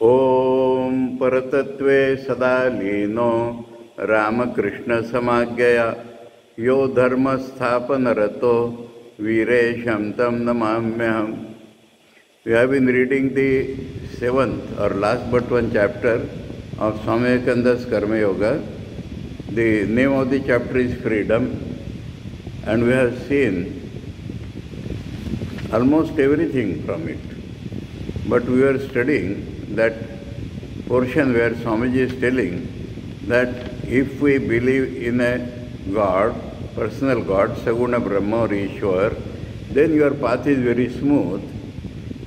ओम परतत्वे सदा लीनो रामकृष्णसमाज्ञया यो धर्मस्थापनरतो वीरेशं तं नमाम्यहम्. We have been reading the 7th or last but one chapter of Swami Vivekananda's Karma Yoga. The name of the chapter is Freedom, and we have seen almost everything from it. But we are studying that portion where Swamiji is telling that if we believe in a God, personal God, Saguna Brahma or Ishwar, then your path is very smooth.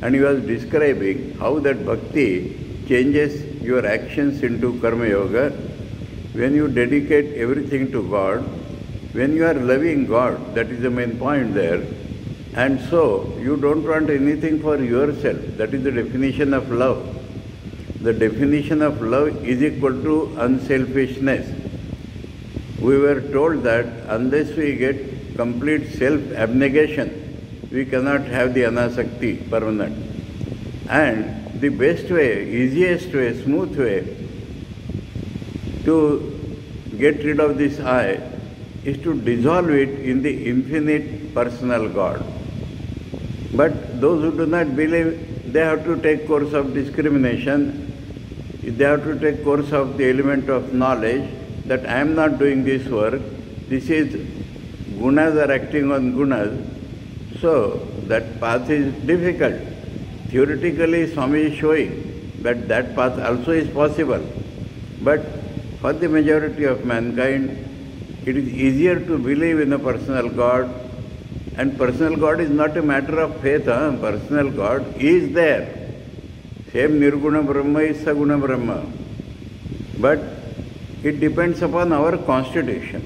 And he was describing how that bhakti changes your actions into Karma Yoga. When you dedicate everything to God, when you are loving God, that is the main point there, and so you don't want anything for yourself. That is the definition of love. The definition of love is equal to unselfishness. We were told that unless we get complete self-abnegation, we cannot have the anasakti permanent. And the best way, easiest way, smooth way to get rid of this I is to dissolve it in the infinite personal God. But those who do not believe, they have to take course of discrimination. They have to take course of the element of knowledge that I am not doing this work. This is gunas are acting on gunas. So that path is difficult. Theoretically, Swami is showing that that path also is possible. But for the majority of mankind, it is easier to believe in a personal God. And personal God is not a matter of faith. Personal God is there. Same Nirguna Brahma is Saguna Brahma. But it depends upon our constitution.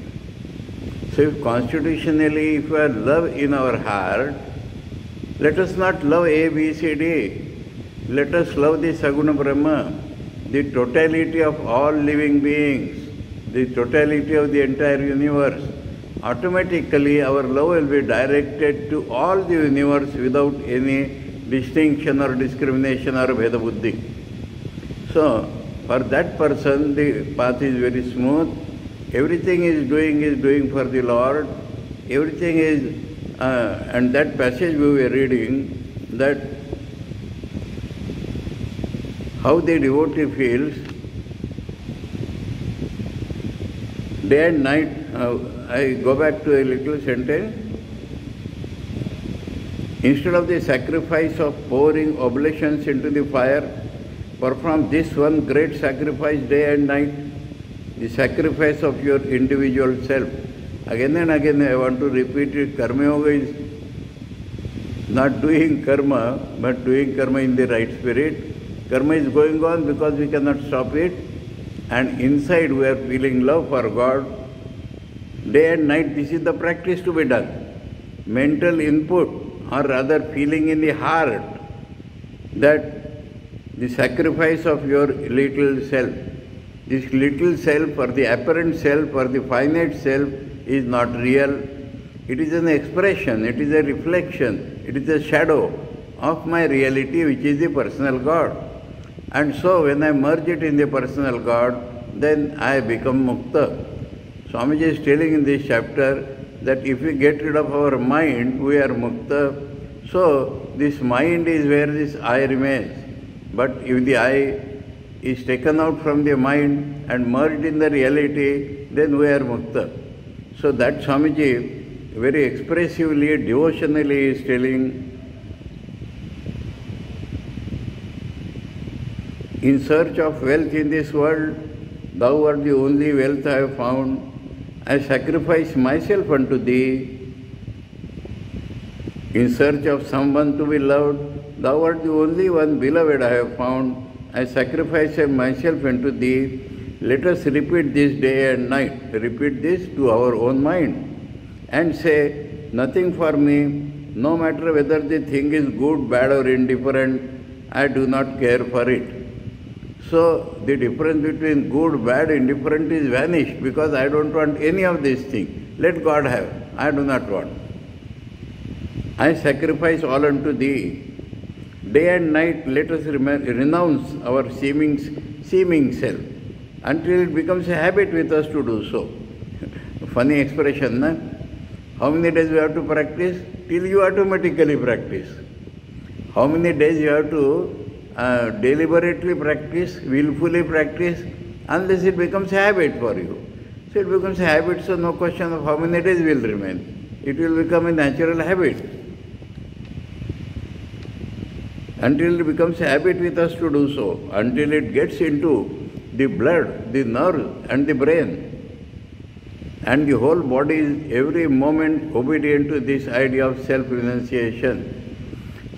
So if constitutionally, if we have love in our heart, let us not love A, B, C, D. Let us love the Saguna Brahma, the totality of all living beings, the totality of the entire universe. Automatically our love will be directed to all the universe without any distinction or discrimination or Veda Buddhi. So, for that person the path is very smooth. Everything is doing for the Lord. Everything is, and that passage we were reading, that how the devotee feels day and night. I go back to a little sentence. Instead of the sacrifice of pouring oblations into the fire, perform this one great sacrifice day and night, the sacrifice of your individual self. Again and again I want to repeat it. Karma Yoga is not doing karma, but doing karma in the right spirit. Karma is going on because we cannot stop it, and inside we are feeling love for God. Day and night, this is the practice to be done. Mental input, or rather feeling in the heart, that the sacrifice of your little self, this little self or the apparent self or the finite self is not real. It is an expression, it is a reflection, it is a shadow of my reality, which is the personal God. And so when I merge it in the personal God, then I become mukta. Swamiji is telling in this chapter that if we get rid of our mind, we are mukta. So this mind is where this I remains. But if the I is taken out from the mind and merged in the reality, then we are mukta. So that Swamiji very expressively, devotionally is telling, in search of wealth in this world, thou art the only wealth I have found. I sacrifice myself unto thee. In search of someone to be loved, thou art the only one beloved I have found. I sacrifice myself unto thee. Let us repeat this day and night. Repeat this to our own mind. And say, nothing for me, no matter whether the thing is good, bad or indifferent, I do not care for it. So the difference between good, bad, indifferent is vanished because I don't want any of these things. Let God have. I do not want. I sacrifice all unto thee. Day and night, let us renounce our seeming self until it becomes a habit with us to do so. Funny expression, na? How many days we have to practice? Till you automatically practice. How many days you have to deliberately practice, willfully practice, unless it becomes a habit for you. So it becomes a habit, so no question of how many days will remain. It will become a natural habit. Until it becomes a habit with us to do so, until it gets into the blood, the nerve and the brain. And the whole body is every moment obedient to this idea of self-renunciation.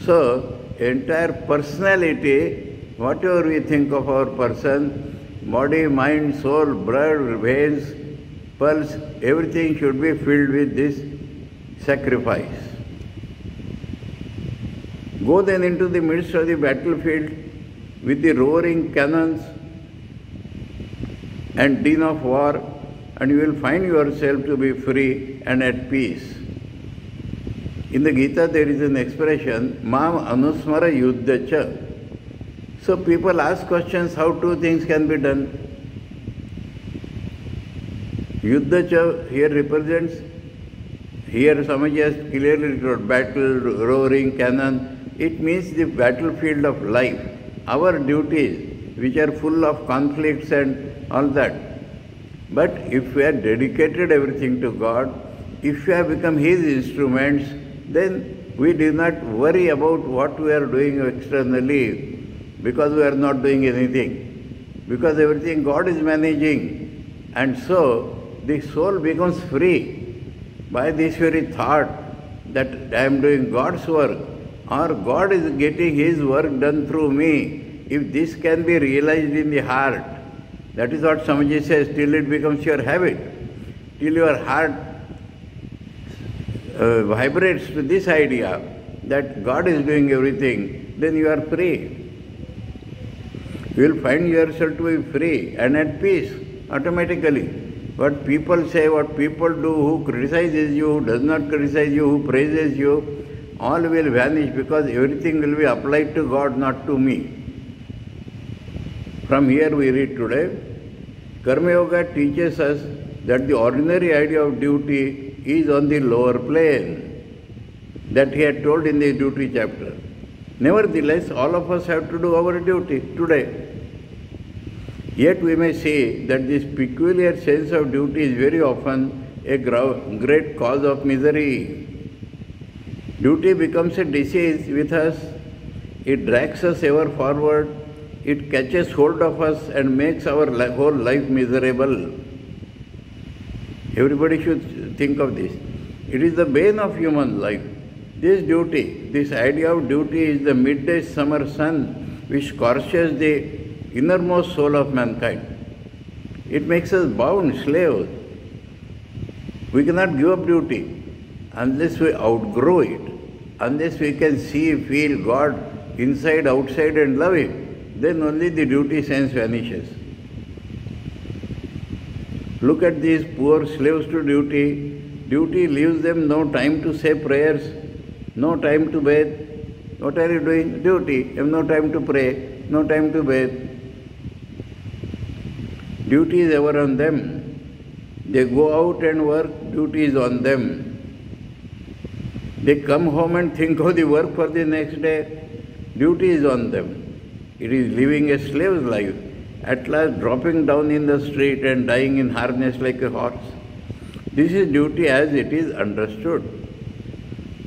So, entire personality, whatever we think of our person, body, mind, soul, blood, veins, pulse, everything should be filled with this sacrifice. Go then into the midst of the battlefield with the roaring cannons and din of war, and you will find yourself to be free and at peace. In the Gita there is an expression, Mam Anusmara Yuddha Cha. So people ask questions how two things can be done. Yuddha Cha here represents, here Swamiji has clearly wrote, battle, roaring, cannon. It means the battlefield of life, our duties, which are full of conflicts and all that. But if we have dedicated everything to God, if we have become His instruments, then we do not worry about what we are doing externally, because we are not doing anything. Because everything God is managing. And so the soul becomes free by this very thought that I am doing God's work, or God is getting His work done through me. If this can be realized in the heart, that is what Swamiji says, till it becomes your habit, till your heart vibrates to this idea that God is doing everything, then you are free. You will find yourself to be free and at peace automatically. What people say, what people do, who criticizes you, who does not criticize you, who praises you, all will vanish, because everything will be applied to God, not to me. From here we read today, Karma Yoga teaches us that the ordinary idea of duty is on the lower plane, that he had told in the duty chapter. Nevertheless, all of us have to do our duty today. Yet we may say that this peculiar sense of duty is very often a great cause of misery. Duty becomes a disease with us, it drags us ever forward, it catches hold of us and makes our whole life miserable. Everybody should think of this. It is the bane of human life. This duty, this idea of duty is the midday summer sun which scorches the innermost soul of mankind. It makes us bound, slaves. We cannot give up duty unless we outgrow it, unless we can see, feel God inside, outside and love Him. Then only the duty sense vanishes. Look at these poor slaves to duty. Duty leaves them no time to say prayers, no time to bathe. What are you doing? Duty. You have no time to pray, no time to bathe. Duty is ever on them. They go out and work, duty is on them. They come home and think of the work for the next day, duty is on them. It is living a slave's life, at last dropping down in the street and dying in harness like a horse. This is duty as it is understood.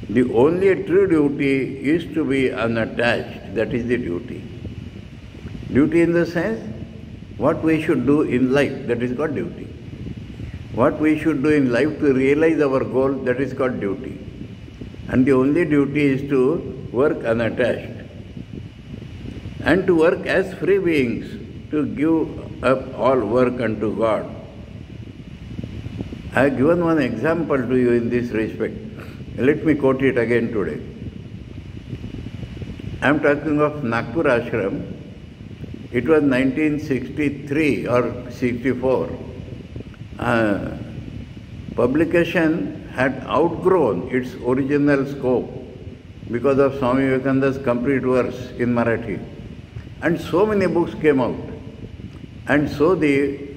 The only true duty is to be unattached, that is the duty. Duty in the sense, what we should do in life, that is called duty. What we should do in life to realize our goal, that is called duty. And the only duty is to work unattached. And to work as free beings, to give up all work unto God. I have given one example to you in this respect. Let me quote it again today. I am talking of Nagpur Ashram. It was 1963 or 64. Publication had outgrown its original scope. because of Swami Vivekananda's complete verse in Marathi. And so many books came out. And so we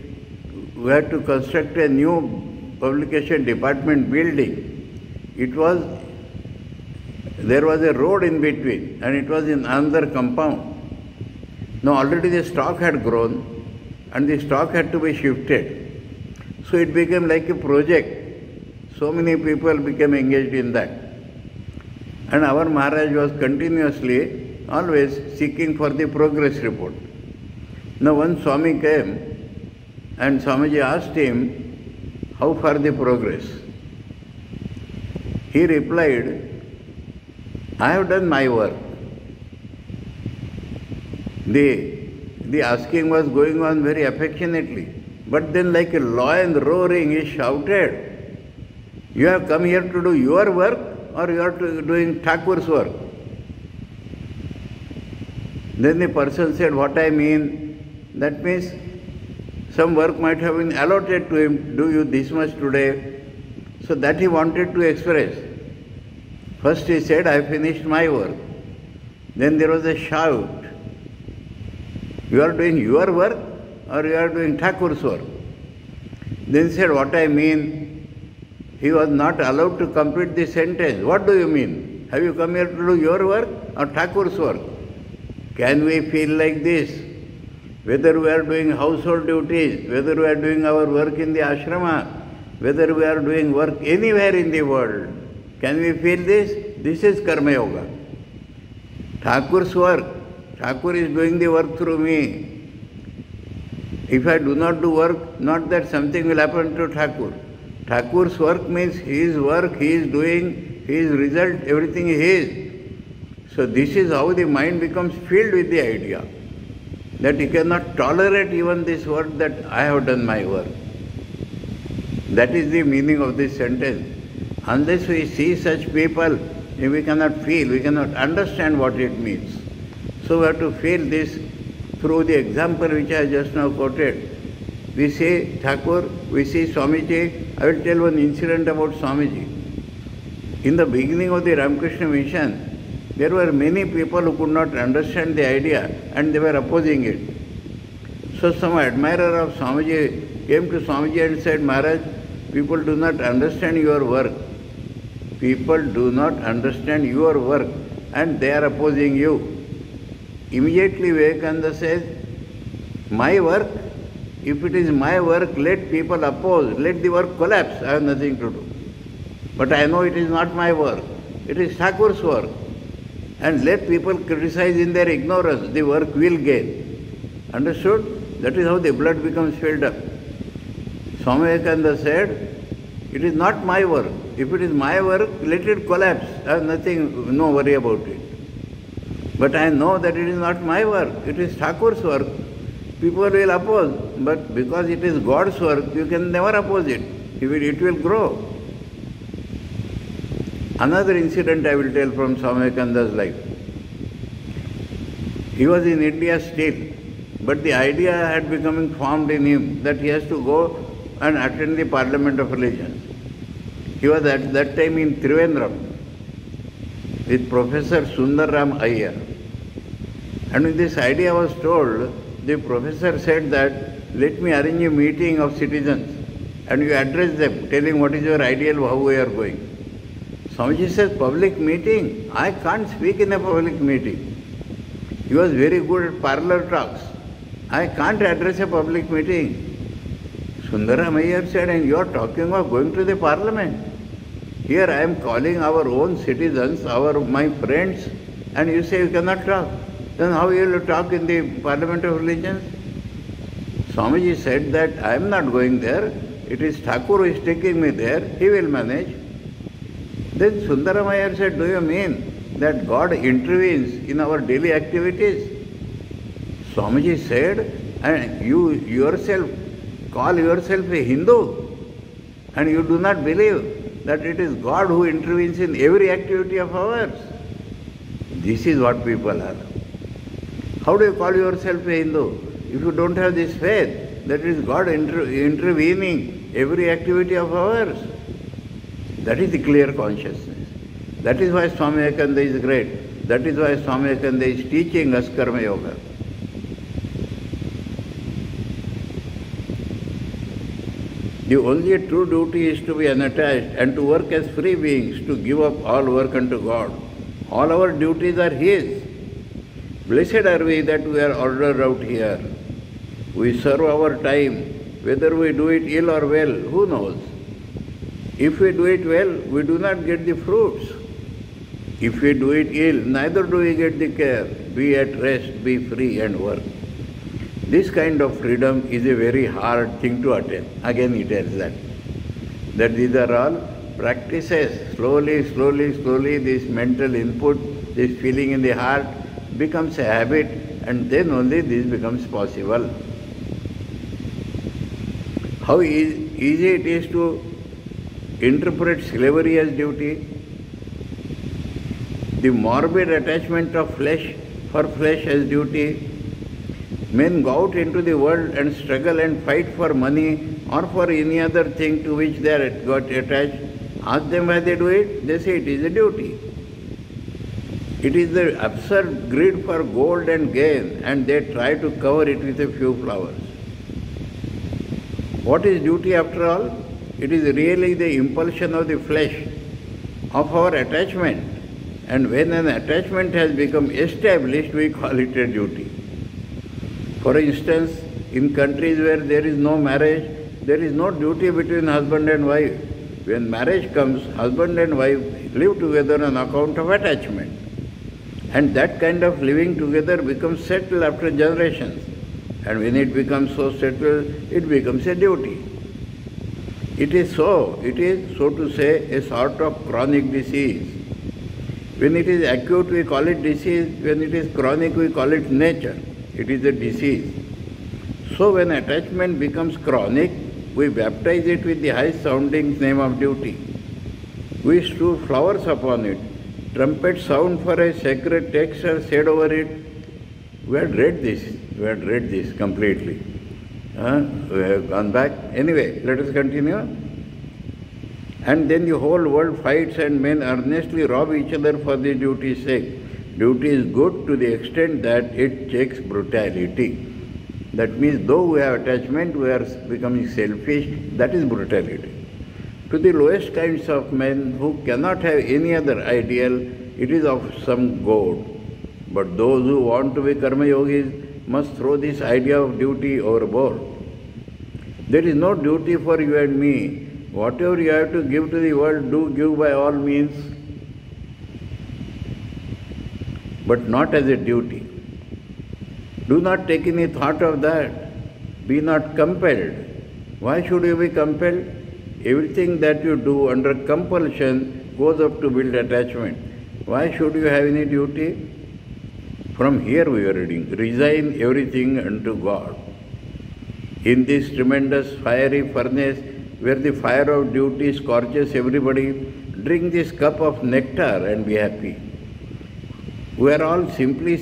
had to construct a new publication department building. There was a road in between and it was in another compound. Now already the stock had grown and the stock had to be shifted. So it became like a project. So many people became engaged in that. And our Maharaj was continuously always seeking for the progress report. Now one Swami came and Swamiji asked him, how far the progress? He replied, I have done my work. The asking was going on very affectionately. But then like a lion roaring, he shouted, you have come here to do your work or you are doing Thakur's work? Then the person said, what I mean, that means some work might have been allotted to him, do you this much today? So that he wanted to express. First he said, I finished my work. Then there was a shout. You are doing your work or you are doing Thakur's work? Then he said, what I mean, he was not allowed to complete the sentence. What do you mean? Have you come here to do your work or Thakur's work? Can we feel like this? Whether we are doing household duties, whether we are doing our work in the ashrama, whether we are doing work anywhere in the world, can we feel this? This is Karma Yoga. Thakur's work. Thakur is doing the work through me. If I do not do work, not that something will happen to Thakur. Thakur's work means his work, he is doing, his result, everything is his. So this is how the mind becomes filled with the idea that he cannot tolerate even this word that I have done my work. That is the meaning of this sentence. Unless we see such people, we cannot feel, we cannot understand what it means. So we have to feel this through the example which I just now quoted. We see Thakur, we see Swamiji. I will tell one incident about Swamiji. In the beginning of the Ramakrishna mission, there were many people who could not understand the idea and they were opposing it. So some admirer of Swamiji came to Swamiji and said, Maharaj, people do not understand your work. People do not understand your work and they are opposing you. Immediately Vivekananda says, my work, if it is my work, let people oppose, let the work collapse, I have nothing to do. But I know it is not my work, it is Thakur's work. And let people criticize in their ignorance, the work will gain. Understood? That is how the blood becomes filled up. Swami Vivekananda said, it is not my work. If it is my work, let it collapse. I have nothing, no worry about it. But I know that it is not my work, it is Thakur's work. People will oppose, but because it is God's work, you can never oppose it. It will grow. Another incident I will tell from Swami Vivekananda's life. He was in India still, but the idea had become formed in him that he has to go and attend the Parliament of Religions. He was at that time in Trivandrum with Professor Sundaram Iyer. And when this idea was told, the professor said that, let me arrange a meeting of citizens and you address them, telling what is your ideal, how we are going. Swamiji says, public meeting? I can't speak in a public meeting. He was very good at parlor talks. I can't address a public meeting. Sundaram Iyer said, and you are talking of going to the Parliament. Here I am calling our own citizens, my friends, and you say you cannot talk. Then how will you talk in the Parliament of Religions? Swamiji said that I am not going there. It is Thakur who is taking me there. He will manage. Then Sundaram Iyer said, do you mean that God intervenes in our daily activities? Swamiji said, and you yourself call yourself a Hindu and you do not believe that it is God who intervenes in every activity of ours. This is what people are. How do you call yourself a Hindu if you don't have this faith that it is God intervening every activity of ours? That is the clear consciousness. That is why Swami Vivekananda is great. That is why Swami Vivekananda is teaching us Karma Yoga. The only true duty is to be unattached and to work as free beings, to give up all work unto God. All our duties are His. Blessed are we that we are ordered out here. We serve our time, whether we do it ill or well, who knows? If we do it well, we do not get the fruits. If we do it ill, neither do we get the care. Be at rest, be free and work. This kind of freedom is a very hard thing to attain. Again he tells that these are all practices. Slowly, this mental input, this feeling in the heart becomes a habit, and then only this becomes possible. How easy it is to interpret slavery as duty. The morbid attachment of flesh for flesh as duty. Men go out into the world and struggle and fight for money or for any other thing to which they are got attached. Ask them why they do it, they say it is a duty. It is the absurd greed for gold and gain, and they try to cover it with a few flowers. What is duty after all? It is really the impulsion of the flesh, of our attachment. And when an attachment has become established, we call it a duty. For instance, in countries where there is no marriage, there is no duty between husband and wife. When marriage comes, husband and wife live together on account of attachment. And that kind of living together becomes settled after generations. And when it becomes so settled, it becomes a duty. It is so to say, a sort of chronic disease. When it is acute, we call it disease. When it is chronic, we call it nature. It is a disease. So when attachment becomes chronic, we baptize it with the high-sounding name of duty. We strew flowers upon it. Trumpet sound for a sacred text are said over it. We had read this completely. We have gone back. Anyway, let us continue. And then the whole world fights and men earnestly rob each other for the duty's sake. Duty is good to the extent that it checks brutality. That means though we have attachment, we are becoming selfish. That is brutality. To the lowest kinds of men who cannot have any other ideal, it is of some good. But those who want to be karma yogis must throw this idea of duty overboard. There is no duty for you and me. Whatever you have to give to the world, do give by all means, but not as a duty. Do not take any thought of that. Be not compelled. Why should you be compelled? Everything that you do under compulsion goes up to build attachment. Why should you have any duty? From here we are reading, resign everything unto God. In this tremendous fiery furnace where the fire of duty scorches everybody, drink this cup of nectar and be happy. We are all simply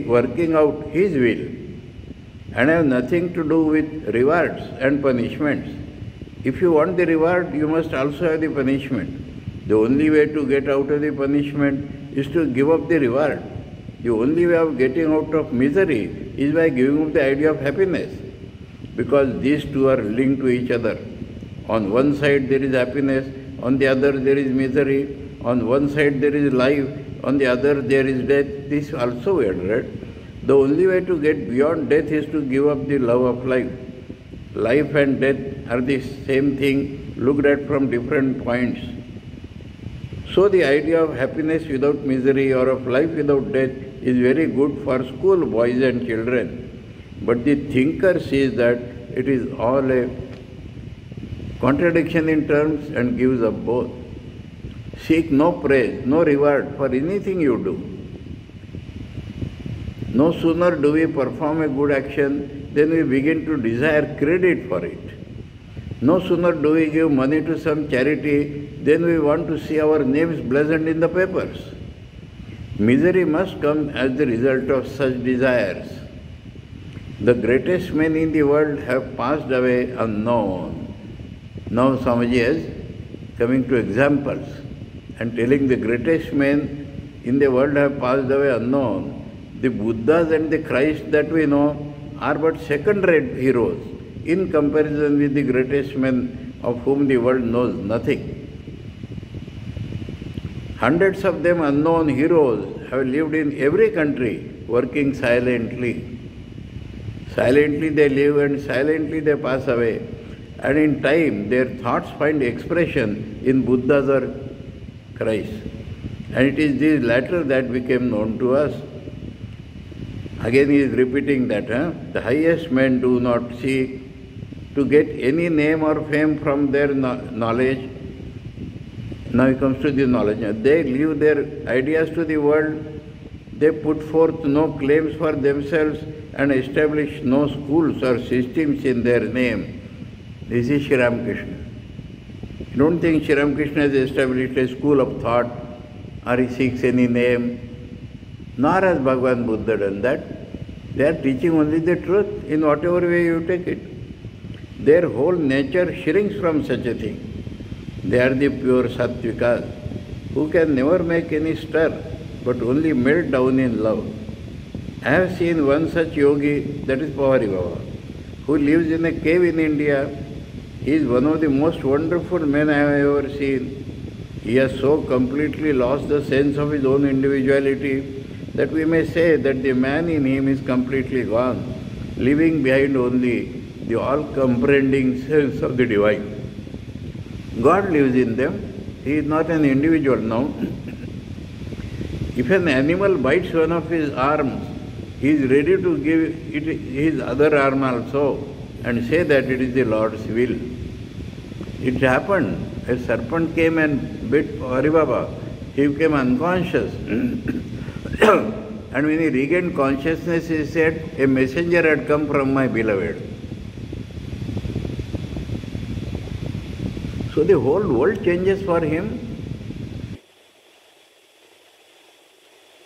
working out His will and have nothing to do with rewards and punishments. If you want the reward, you must also have the punishment. The only way to get out of the punishment is to give up the reward. The only way of getting out of misery is by giving up the idea of happiness, because these two are linked to each other. On one side there is happiness, on the other there is misery. On one side there is life, on the other there is death. This also we had read. The only way to get beyond death is to give up the love of life. Life and death are the same thing looked at from different points. So the idea of happiness without misery or of life without death is very good for school boys and children. But the thinker sees that it is all a contradiction in terms and gives up both. Seek no praise, no reward for anything you do. No sooner do we perform a good action than we begin to desire credit for it. No sooner do we give money to some charity than we want to see our names blazoned in the papers. Misery must come as the result of such desires. The greatest men in the world have passed away unknown. Now Swamiji is coming to examples. and telling the greatest men in the world have passed away unknown. The Buddhas and the Christ that we know are but second-rate heroes in comparison with the greatest men of whom the world knows nothing. Hundreds of them unknown heroes have lived in every country, working silently. Silently they live and silently they pass away. And in time their thoughts find expression in Buddhas or Christ. And it is these latter that became known to us. Again he is repeating that, the highest men do not seek to get any name or fame from their knowledge. Now he comes to the knowledge. They leave their ideas to the world. They put forth no claims for themselves and establish no schools or systems in their name. This is Sri Ramakrishna. You don't think Sri Ramakrishna has established a school of thought or he seeks any name. Nor has Bhagavan Buddha done that. They are teaching only the truth in whatever way you take it. Their whole nature shrinks from such a thing. They are the pure Sattvikas who can never make any stir but only melt down in love. I have seen one such yogi, that is Pavari Baba, who lives in a cave in India. He is one of the most wonderful men I have ever seen. He has so completely lost the sense of his own individuality that we may say that the man in him is completely gone, leaving behind only the all-comprehending sense of the divine. God lives in them. He is not an individual now. If an animal bites one of his arms, he is ready to give it his other arm also and say that it is the Lord's will. It happened. A serpent came and bit Hari Baba. He became unconscious. And when he regained consciousness, he said, a messenger had come from my beloved. So the whole world changes for him.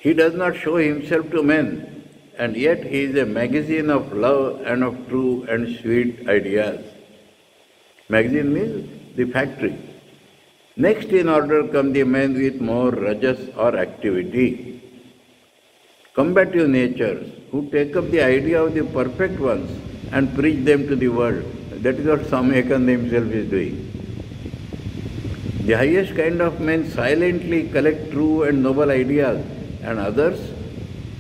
He does not show himself to men, and yet he is a magazine of love and of true and sweet ideas. Magazine means the factory. Next in order come the men with more rajas or activity. Combative natures who take up the idea of the perfect ones and preach them to the world. That is what Swami Vivekananda himself is doing. The highest kind of men silently collect true and noble ideas, and others,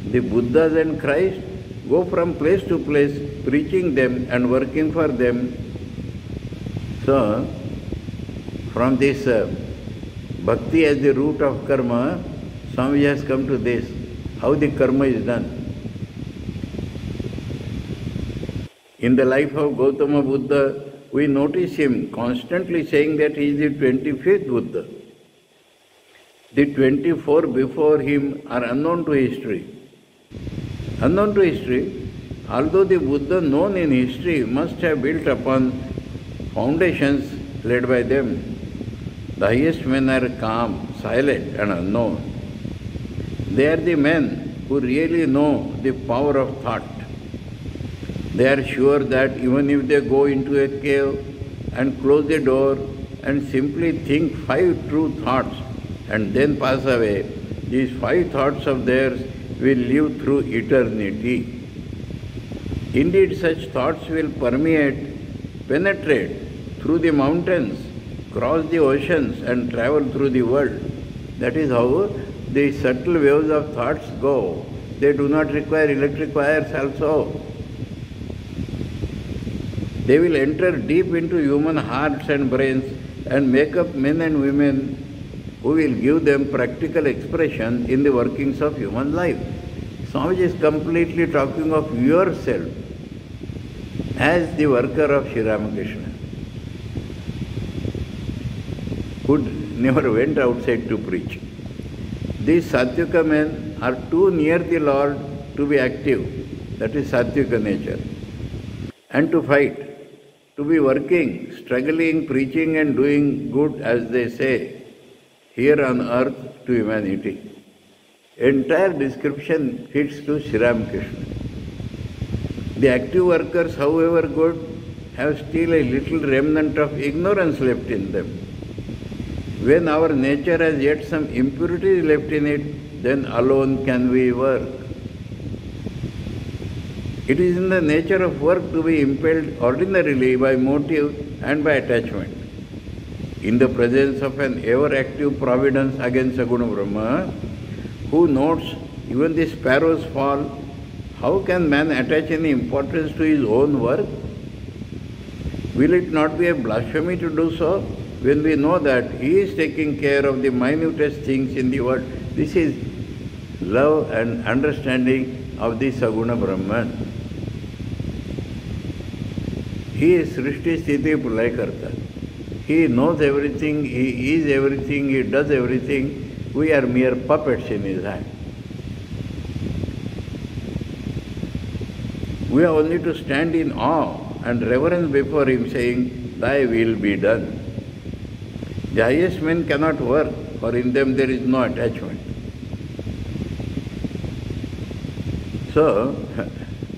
the Buddhas and Christ, go from place to place preaching them and working for them. So, from this bhakti as the root of karma, Swamiji has come to this, how the karma is done. In the life of Gautama Buddha, we notice him constantly saying that he is the 25th Buddha. The 24 before him are unknown to history. Unknown to history, although the Buddha known in history must have built upon foundations laid by them. The highest men are calm, silent and unknown. They are the men who really know the power of thought. They are sure that even if they go into a cave and close the door and simply think 5 true thoughts and then pass away, these 5 thoughts of theirs will live through eternity. Indeed, such thoughts will permeate, penetrate through the mountains, cross the oceans and travel through the world. That is how the subtle waves of thoughts go. They do not require electric wires also. They will enter deep into human hearts and brains and make up men and women who will give them practical expression in the workings of human life. Swamiji is completely talking of yourself as the worker of Sri Ramakrishna, who never went outside to preach. These Sattvika men are too near the Lord to be active, that is Sattvika nature, and to fight. To be working, struggling, preaching and doing good, as they say, here on earth to humanity. Entire description fits to Sri Ramakrishna. The active workers, however good, have still a little remnant of ignorance left in them. When our nature has yet some impurity left in it, then alone can we work. It is in the nature of work to be impelled ordinarily by motive and by attachment. In the presence of an ever-active providence against Saguna Brahma, who notes even the sparrow's fall, how can man attach any importance to his own work? Will it not be a blasphemy to do so when we know that he is taking care of the minutest things in the world? This is love and understanding of the Saguna Brahman. He is Srishti Sthiti Pralaya Karta. He knows everything, he is everything, he does everything. We are mere puppets in his hand. We have only to stand in awe and reverence before him, saying, Thy will be done. The highest men cannot work, for in them there is no attachment. So,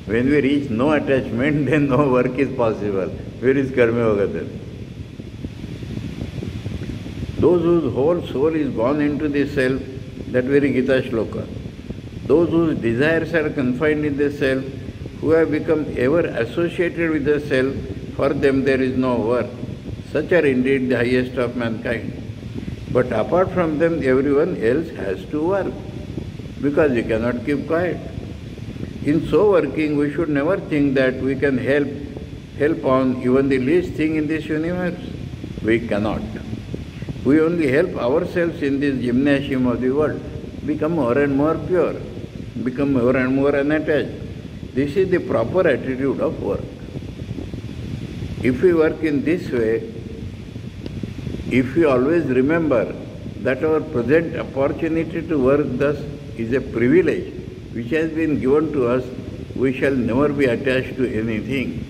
when we reach no attachment, then no work is possible. Where is Karma Yoga then? Those whose whole soul is gone into the self, that very Gita shloka. Those whose desires are confined in the self, who have become ever associated with the self, for them there is no work. Such are indeed the highest of mankind. But apart from them, everyone else has to work, because you cannot keep quiet. In so working, we should never think that we can help on even the least thing in this universe. We cannot. We only help ourselves in this gymnasium of the world, become more and more pure, become more and more unattached. This is the proper attitude of work. If we work in this way, if we always remember that our present opportunity to work thus is a privilege which has been given to us, we shall never be attached to anything.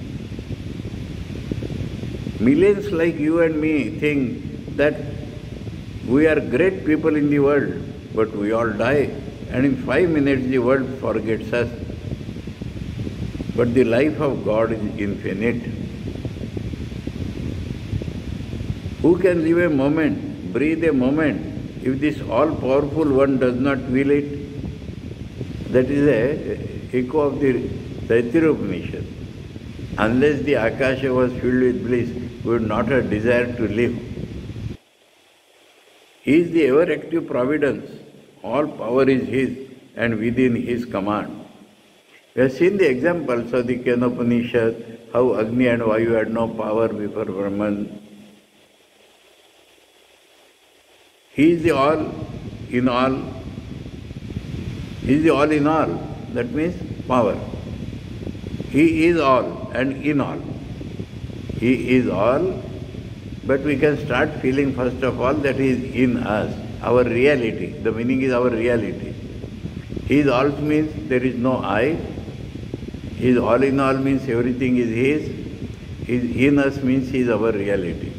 Millions like you and me think that we are great people in the world, but we all die, and in 5 minutes the world forgets us. But the life of God is infinite. Who can live a moment, breathe a moment, if this all-powerful one does not will it? That is a echo of the Taittiriya Upanishad. Unless the Akasha was filled with bliss, we would not have desired to live. He is the ever-active providence. All power is His and within His command. We have seen the examples of the Kenopanishad, how Agni and Vayu had no power before Brahman. He is the all in all. He is the all in all. That means power. He is all and in all. He is all, but we can start feeling first of all that He is in us, our reality. The meaning is our reality. He is all means there is no I. He is all in all means everything is His. He is in us means He is our reality.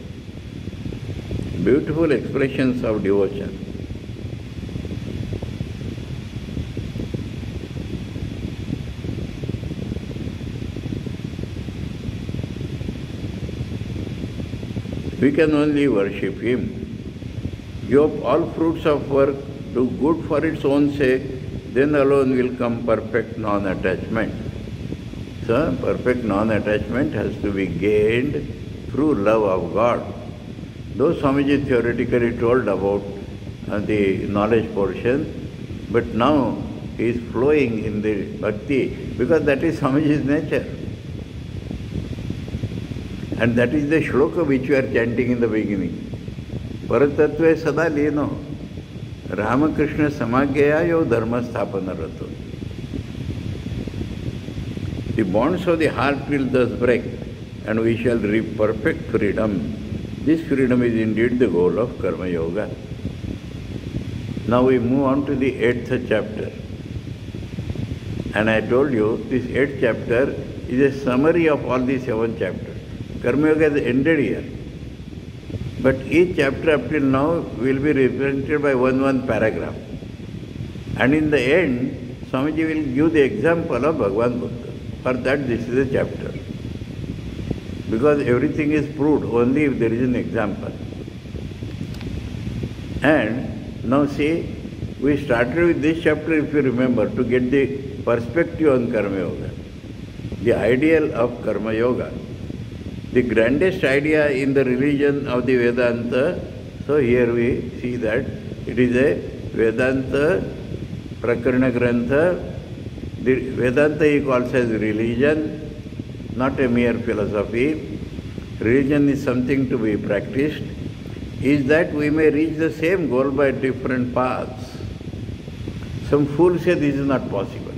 Beautiful expressions of devotion. We can only worship Him. Give up all fruits of work, do good for its own sake, then alone will come perfect non-attachment. So, perfect non-attachment has to be gained through love of God. Though Swamiji theoretically told about the knowledge portion, but now he is flowing in the bhakti because that is Swamiji's nature. And that is the shloka which we are chanting in the beginning. Paratatve sada lino, Ramakrishna samagya yo dharma sthapana rato. The bonds of the heart will thus break and we shall reap perfect freedom. This freedom is indeed the goal of Karma Yoga. Now we move on to the 8th chapter. And I told you this 8th chapter is a summary of all the 7 chapters. Karma Yoga has ended here. But each chapter up till now will be represented by one paragraph. And in the end, Swamiji will give the example of Bhagavan Buddha. For that this is a chapter. Because everything is proved only if there is an example. And now see, we started with this chapter, if you remember, to get the perspective on Karma Yoga, the ideal of Karma Yoga, the grandest idea in the religion of the Vedanta. So here we see that it is a Vedanta Prakarana Grantha. The Vedanta he calls as religion, not a mere philosophy. Religion is something to be practiced, is that we may reach the same goal by different paths. Some fools say this is not possible.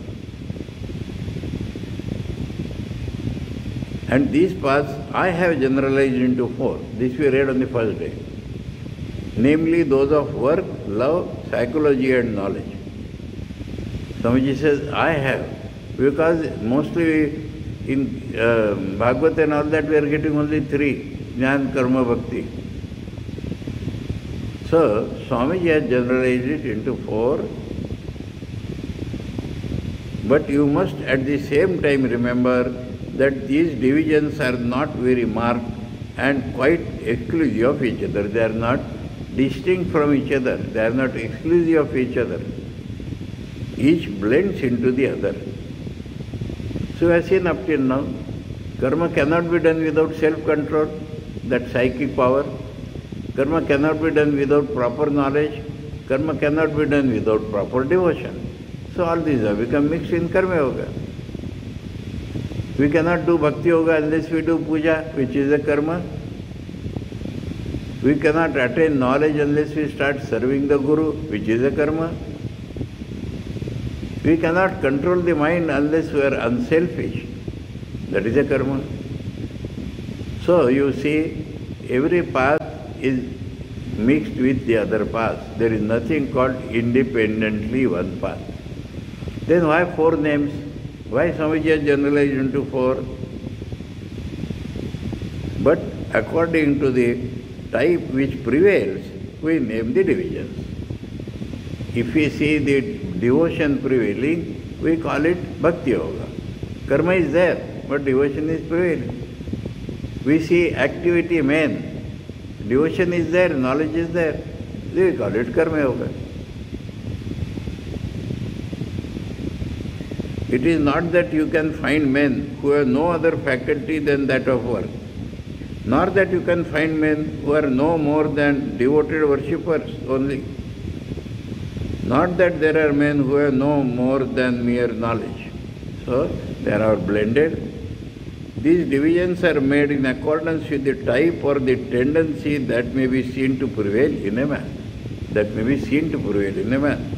And these paths I have generalized into 4. This we read on the first day. Namely those of work, love, psychology and knowledge. Swamiji says, I have. Because mostly in Bhagavad and all that we are getting only 3. Jnana, Karma, Bhakti. So Swamiji has generalized it into 4. But you must at the same time remember that these divisions are not very marked and quite exclusive of each other. They are not distinct from each other. They are not exclusive of each other. Each blends into the other. So as seen up till now, karma cannot be done without self-control, that psychic power. Karma cannot be done without proper knowledge. Karma cannot be done without proper devotion. So all these have become mixed in Karma Yoga. We cannot do Bhakti Yoga unless we do Puja, which is a karma. We cannot attain knowledge unless we start serving the Guru, which is a karma. We cannot control the mind unless we are unselfish. That is a karma. So you see, every path is mixed with the other paths. There is nothing called independently one path. Then why 4 names? Why Swamiji has generalized into 4? But according to the type which prevails, we name the divisions. If we see the devotion prevailing, we call it Bhakti Yoga. Karma is there, but devotion is prevailing. We see activity main, devotion is there, knowledge is there, we call it Karma Yoga. It is not that you can find men who have no other faculty than that of work, nor that you can find men who are no more than devoted worshippers only. Not that there are men who have no more than mere knowledge. So they are all blended. These divisions are made in accordance with the type or the tendency that may be seen to prevail in a man. That may be seen to prevail in a man.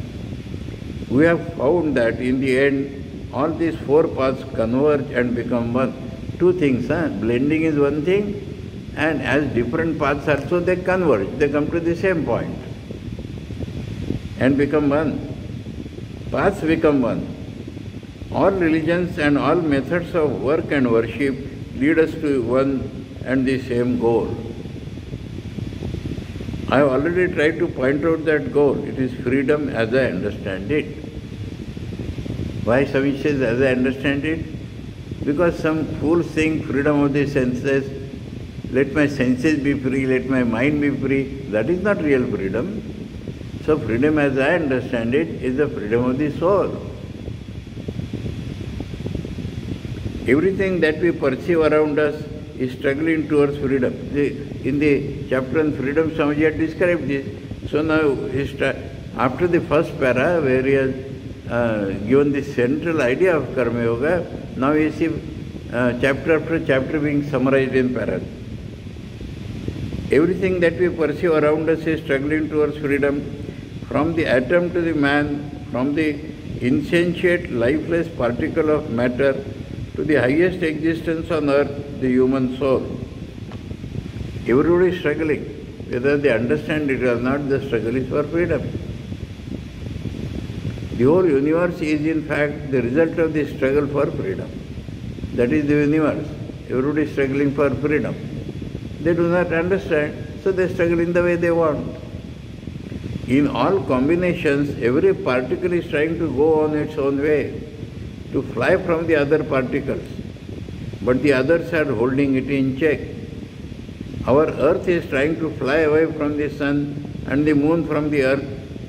We have found that in the end, all these 4 paths converge and become one. 2 things, blending is one thing, and as different paths also they converge, they come to the same point and become one. Paths become one. All religions and all methods of work and worship lead us to one and the same goal. I have already tried to point out that goal. It is freedom as I understand it. Why Swami says as I understand it? Because some fools think freedom of the senses, let my senses be free, let my mind be free. That is not real freedom. So freedom as I understand it is the freedom of the soul. Everything that we perceive around us is struggling towards freedom. In the chapter on freedom, Swamiji had described this. So now, after the first para, where he has given the central idea of Karma Yoga, now we see chapter after chapter being summarized in para. Everything that we perceive around us is struggling towards freedom, from the atom to the man, from the insentient, lifeless particle of matter to the highest existence on earth, the human soul. Everybody is struggling. Whether they understand it or not, the struggle is for freedom. The whole universe is in fact the result of the struggle for freedom. That is the universe. Everybody is struggling for freedom. They do not understand, so they struggle in the way they want. In all combinations, every particle is trying to go on its own way, to fly from the other particles, but the others are holding it in check. Our earth is trying to fly away from the sun, and the moon from the earth,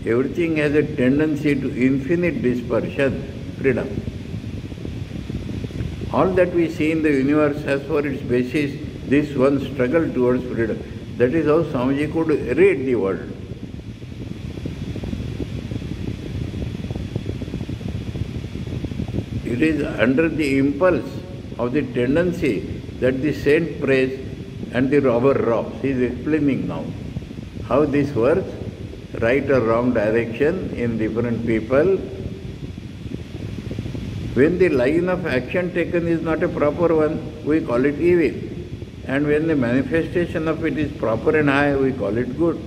everything has a tendency to infinite dispersion, freedom. All that we see in the universe has for its basis this one struggle towards freedom. That is how Swamiji could read the world. It is under the impulse of the tendency that the saint prays and the robber robs. He is explaining now how this works, right or wrong direction in different people. When the line of action taken is not a proper one, we call it evil. And when the manifestation of it is proper and high, we call it good.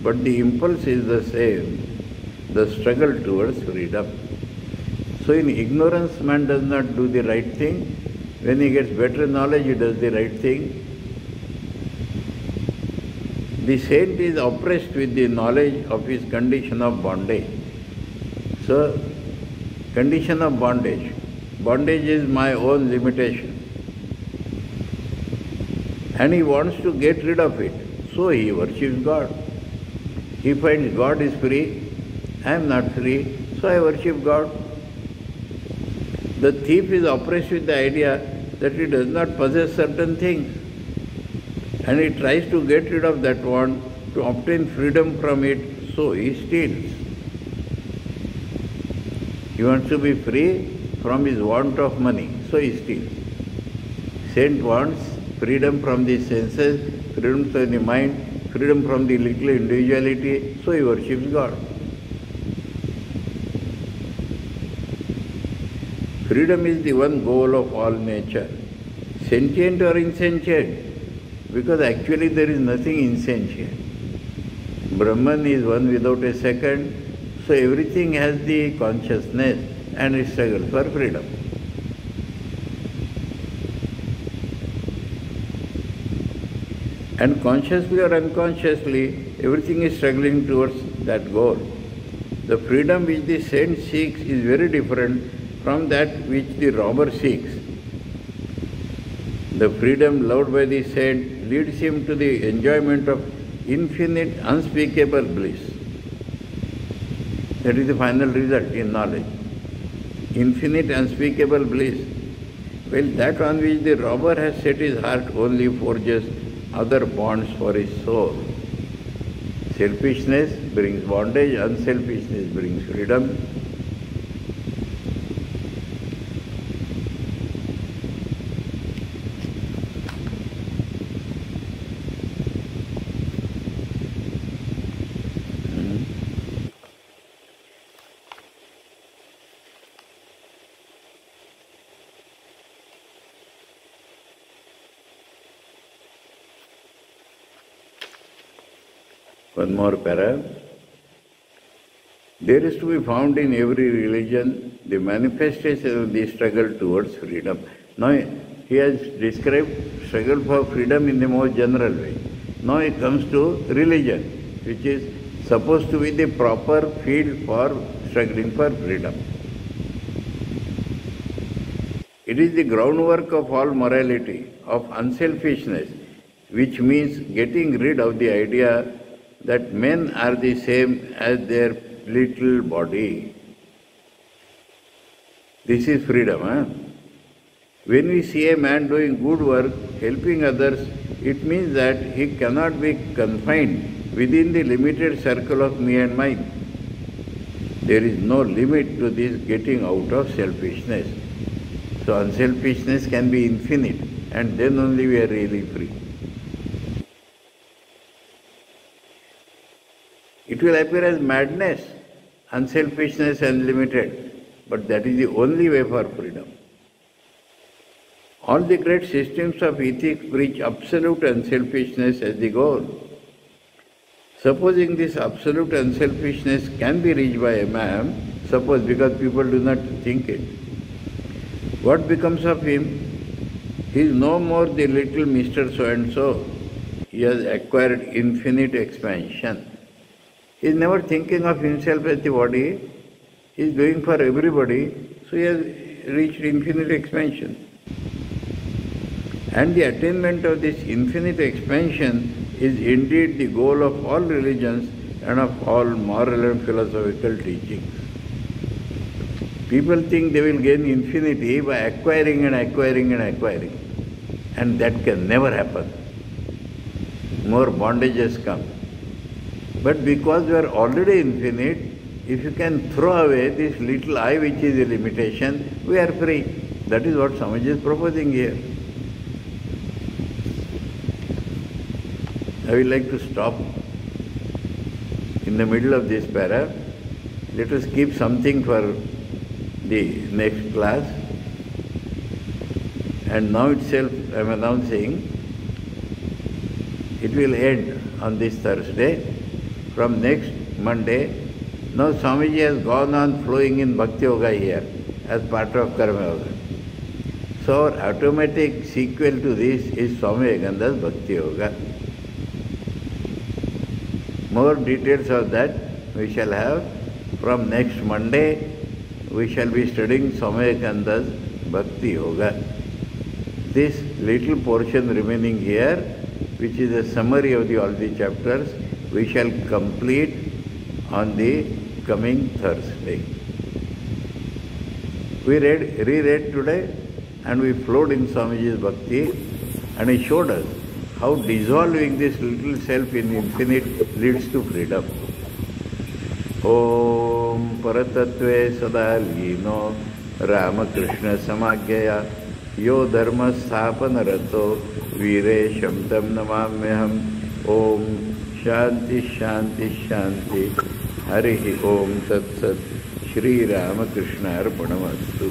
But the impulse is the same, the struggle towards freedom. So in ignorance, man does not do the right thing. When he gets better knowledge, he does the right thing. The saint is oppressed with the knowledge of his condition of bondage. So, condition of bondage. Bondage is my own limitation. And he wants to get rid of it. So he worships God. He finds God is free. I am not free. So I worship God. The thief is oppressed with the idea that he does not possess certain things. And he tries to get rid of that want to obtain freedom from it, so he steals. He wants to be free from his want of money, so he steals. Saint wants freedom from the senses, freedom from the mind, freedom from the little individuality, so he worships God. Freedom is the one goal of all nature, sentient or insentient, because actually there is nothing insentient. Brahman is one without a second, so everything has the consciousness and it struggles for freedom. And consciously or unconsciously, everything is struggling towards that goal. The freedom which the saint seeks is very different from that which the robber seeks. The freedom loved by the saint leads him to the enjoyment of infinite, unspeakable bliss. That is the final result in knowledge. Infinite, unspeakable bliss. Well, that on which the robber has set his heart only forges other bonds for his soul. Selfishness brings bondage, unselfishness brings freedom. One more para. There is to be found in every religion the manifestation of the struggle towards freedom. Now he has described struggle for freedom in the most general way. Now he comes to religion, which is supposed to be the proper field for struggling for freedom. It is the groundwork of all morality, of unselfishness, which means getting rid of the idea that men are the same as their little body. This is freedom. When we see a man doing good work, helping others, it means that he cannot be confined within the limited circle of me and mine. There is no limit to this getting out of selfishness. So unselfishness can be infinite, and then only we are really free. It will appear as madness, unselfishness unlimited, but that is the only way for freedom. All the great systems of ethics preach absolute unselfishness as the goal. Supposing this absolute unselfishness can be reached by a man, suppose because people do not think it, what becomes of him? He is no more the little Mr. So-and-so. He has acquired infinite expansion. He is never thinking of himself as the body. He is doing for everybody, so he has reached infinite expansion. And the attainment of this infinite expansion is indeed the goal of all religions, and of all moral and philosophical teachings. People think they will gain infinity by acquiring and acquiring and acquiring, and that can never happen. More bondages come. But because we are already infinite, if you can throw away this little I which is a limitation, we are free. That is what Swamiji is proposing here. I will like to stop in the middle of this para. Let us keep something for the next class. And now itself I am announcing it will end on this Thursday. From next Monday, now Swamiji has gone on flowing in Bhakti Yoga here as part of Karma Yoga. So our automatic sequel to this is Swami Vivekananda's Bhakti Yoga. More details of that we shall have from next Monday. We shall be studying Swami Vivekananda's Bhakti Yoga. This little portion remaining here, which is a summary of all the chapters, we shall complete on the coming Thursday. We reread today and we flowed in Swamiji's Bhakti, and he showed us how dissolving this little self in infinite leads to freedom. Om Paratatve Sadalino Ramakrishna Samagya Yo Dharma Sthapana Rato Vire Shamtam Namamyaham. Om Shanti Shanti Shanti. Harihi Om Tat Sat. Shri Ramakrishna Arpanamastu.